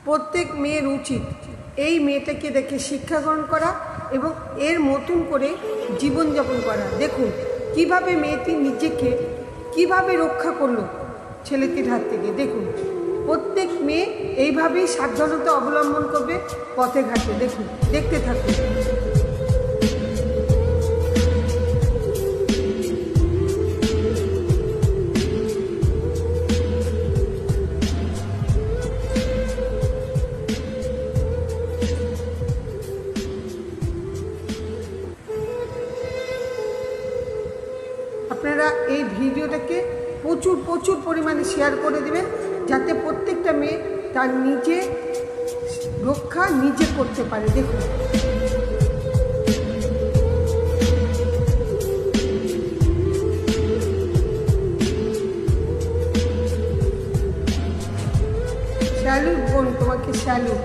প্রত্যেক মেয়ের উচিত এই মেয়েটাকে দেখে শিক্ষা গ্রহণ করা এবং এর মতন করে জীবনযাপন করা। দেখুন কিভাবে মেয়েটি নিজেকে কিভাবে রক্ষা করলো ছেলেটির হাত থেকে। দেখুন প্রত্যেক মেয়ে এইভাবেই সাবধানতা অবলম্বন করবে পথে ঘাটে। দেখুন, দেখতে থাকুন। আপনারা এই ভিডিওটাকে প্রচুর পরিমাণে শেয়ার করে দেবেন, যাতে প্রত্যেকটা মেয়ে তার নিজে রক্ষা নিজে করতে পারে। দেখুন স্যালুট বোন, তোমাকে স্যালুট।